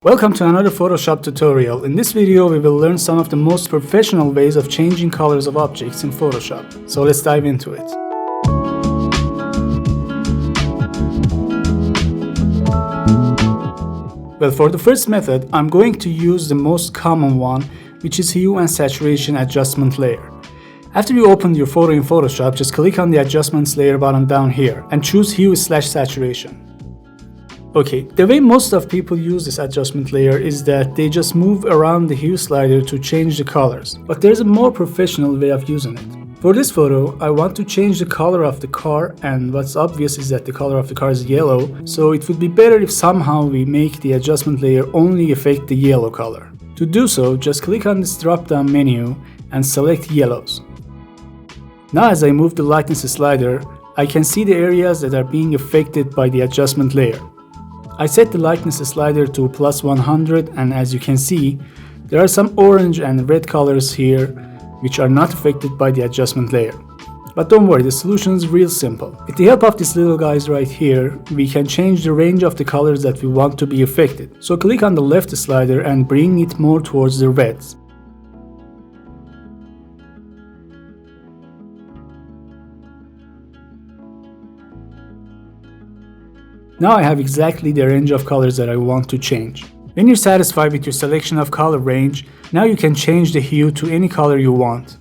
Welcome to another Photoshop tutorial. In this video we will learn some of the most professional ways of changing colors of objects in Photoshop. So let's dive into it. Well, for the first method I'm going to use the most common one, which is Hue and Saturation Adjustment Layer. After you open your photo in Photoshop, just click on the Adjustments layer button down here and choose Hue/Saturation. Okay, the way most of people use this adjustment layer is that they just move around the hue slider to change the colors, but there's a more professional way of using it. For this photo, I want to change the color of the car, and what's obvious is that the color of the car is yellow, so it would be better if somehow we make the adjustment layer only affect the yellow color. To do so, just click on this drop-down menu and select yellows. Now as I move the lightness slider, I can see the areas that are being affected by the adjustment layer. I set the lightness slider to +100, and as you can see, there are some orange and red colors here which are not affected by the adjustment layer. But don't worry, the solution is real simple. With the help of these little guys right here, we can change the range of the colors that we want to be affected. So click on the left slider and bring it more towards the reds. Now I have exactly the range of colors that I want to change. When you're satisfied with your selection of color range, now you can change the hue to any color you want.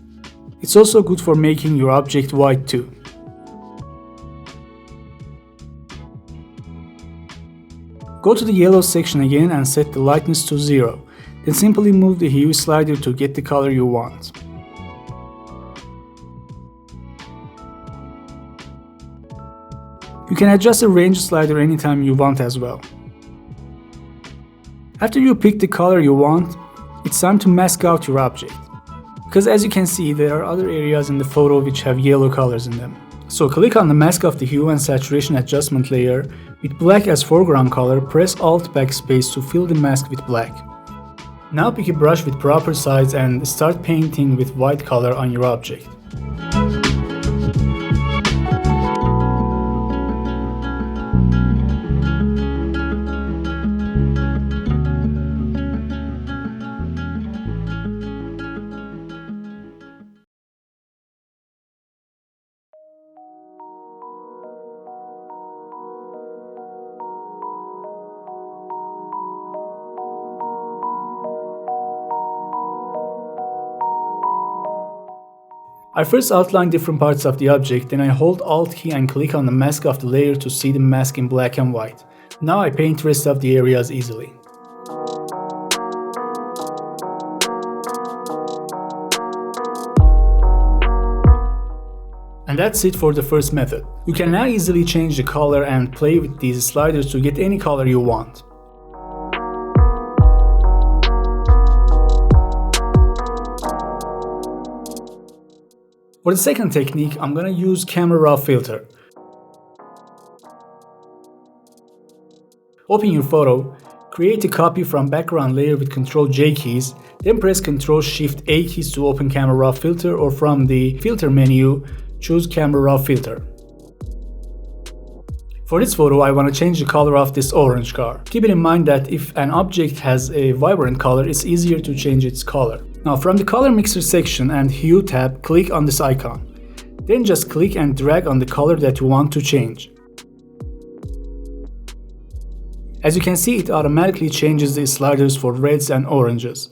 It's also good for making your object white too. Go to the yellow section again and set the lightness to 0. Then simply move the hue slider to get the color you want. You can adjust the range slider anytime you want as well. After you pick the color you want, it's time to mask out your object. Because as you can see, there are other areas in the photo which have yellow colors in them. So click on the mask of the Hue and Saturation Adjustment layer. With black as foreground color, press Alt Backspace to fill the mask with black. Now pick a brush with proper size and start painting with white color on your object. I first outline different parts of the object, then I hold Alt key and click on the mask of the layer to see the mask in black and white. Now I paint the rest of the areas easily. And that's it for the first method. You can now easily change the color and play with these sliders to get any color you want. For the second technique, I'm gonna use Camera Raw filter. Open your photo, create a copy from background layer with Ctrl+J keys, then press Ctrl+Shift+A keys to open Camera Raw filter, or from the filter menu, choose Camera Raw filter. For this photo, I want to change the color of this orange car. Keep it in mind that if an object has a vibrant color, it's easier to change its color. Now from the color mixer section and hue tab, click on this icon. Then just click and drag on the color that you want to change. As you can see, it automatically changes the sliders for reds and oranges.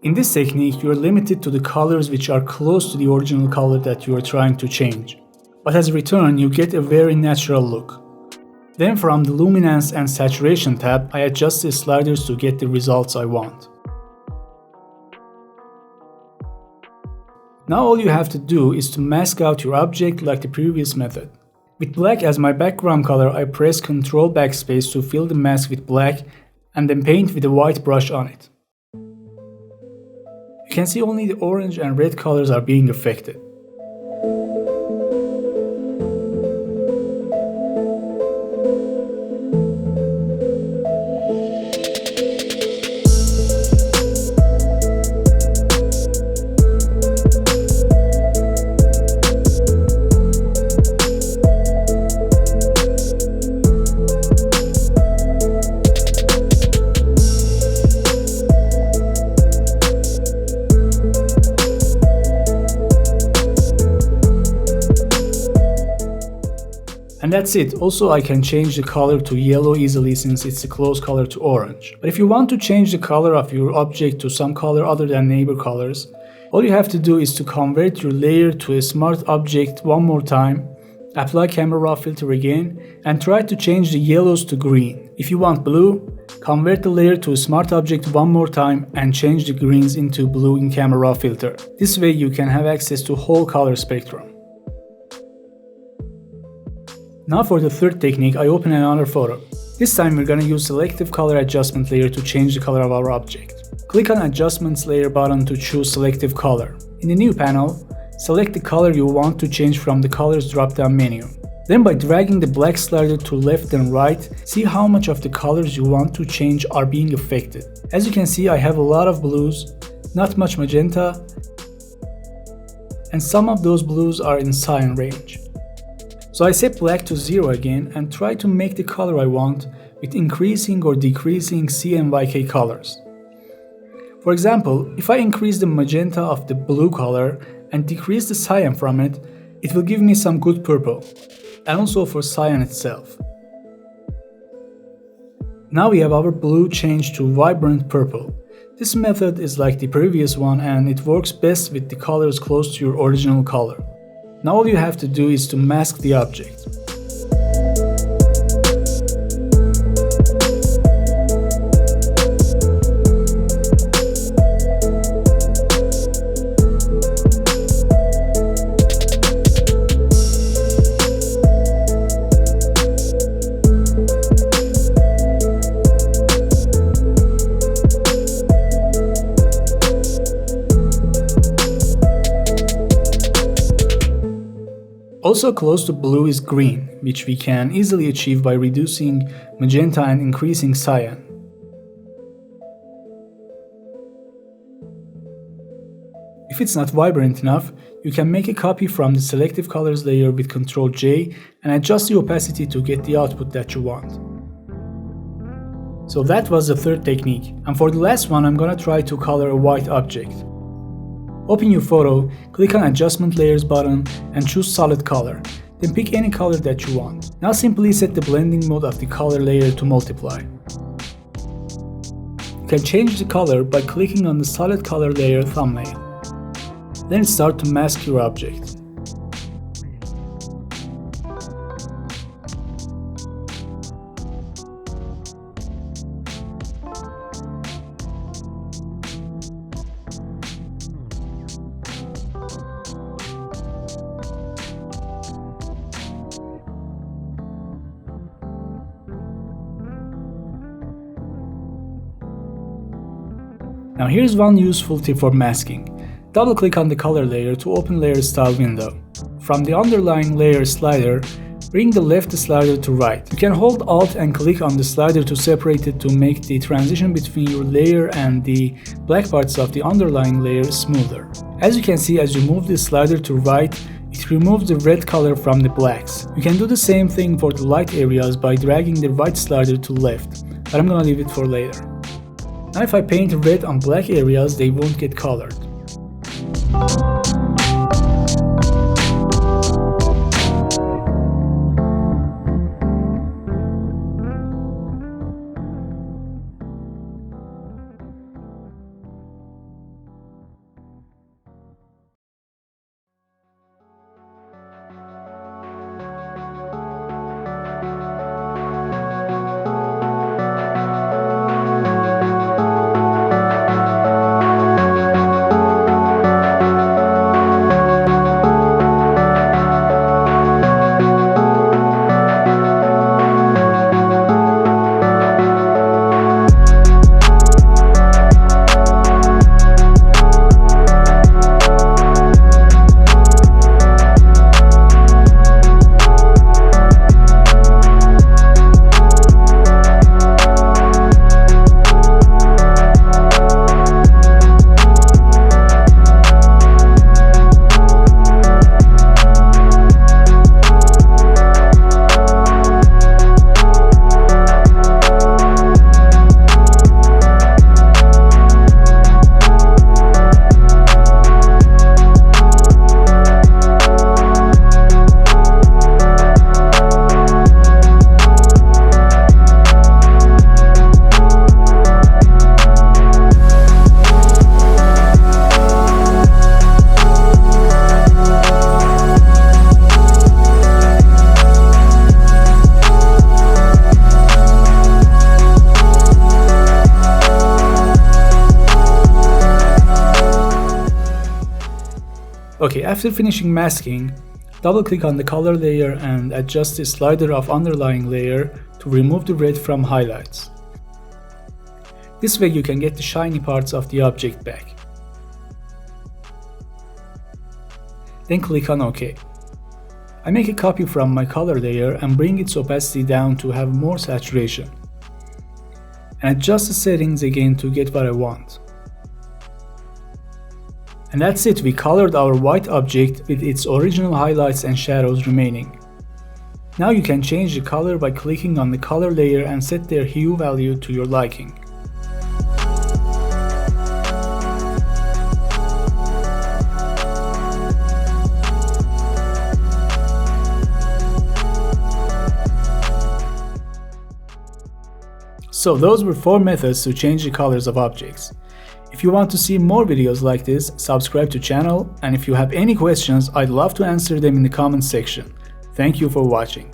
In this technique, you are limited to the colors which are close to the original color that you are trying to change. But as a return, you get a very natural look. Then from the Luminance and Saturation tab, I adjust the sliders to get the results I want. Now all you have to do is to mask out your object like the previous method. With black as my background color, I press Ctrl Backspace to fill the mask with black and then paint with a white brush on it. You can see only the orange and red colors are being affected. And that's it. Also, I can change the color to yellow easily since it's a close color to orange. But if you want to change the color of your object to some color other than neighbor colors, all you have to do is to convert your layer to a smart object one more time, apply camera raw filter again, and try to change the yellows to green. If you want blue, convert the layer to a smart object one more time and change the greens into blue in camera raw filter. This way you can have access to whole color spectrum. Now for the third technique, I open another photo. This time we're gonna use Selective Color adjustment layer to change the color of our object. Click on Adjustments layer button to choose Selective Color. In the new panel, select the color you want to change from the Colors drop-down menu. Then by dragging the black slider to left and right, see how much of the colors you want to change are being affected. As you can see, I have a lot of blues, not much magenta, and some of those blues are in cyan range. So I set black to 0 again and try to make the color I want with increasing or decreasing C and YK colors. For example, if I increase the magenta of the blue color and decrease the cyan from it, it will give me some good purple, and also for cyan itself. Now we have our blue changed to vibrant purple. This method is like the previous one and it works best with the colors close to your original color. Now all you have to do is to mask the object. Also close to blue is green, which we can easily achieve by reducing magenta and increasing cyan. If it's not vibrant enough, you can make a copy from the Selective Colors layer with Ctrl J and adjust the opacity to get the output that you want. So that was the third technique, and for the last one I'm gonna try to color a white object. Open your photo, click on Adjustment Layers button and choose Solid Color, then pick any color that you want. Now simply set the blending mode of the color layer to multiply. You can change the color by clicking on the Solid Color layer thumbnail. Then start to mask your object. Now here's one useful tip for masking. Double click on the color layer to open layer style window. From the underlying layer slider, bring the left slider to right. You can hold Alt and click on the slider to separate it to make the transition between your layer and the black parts of the underlying layer smoother. As you can see, as you move the slider to right, it removes the red color from the blacks. You can do the same thing for the light areas by dragging the right slider to left, but I'm gonna leave it for later. Now if I paint red on black areas, they won't get colored. Okay, after finishing masking, double click on the color layer and adjust the slider of underlying layer to remove the red from highlights. This way you can get the shiny parts of the object back. Then click on OK. I make a copy from my color layer and bring its opacity down to have more saturation. And adjust the settings again to get what I want. And that's it, we colored our white object with its original highlights and shadows remaining. Now you can change the color by clicking on the color layer and set their hue value to your liking. So those were 4 methods to change the colors of objects. If you want to see more videos like this, subscribe to channel, and if you have any questions, I'd love to answer them in the comment section. Thank you for watching.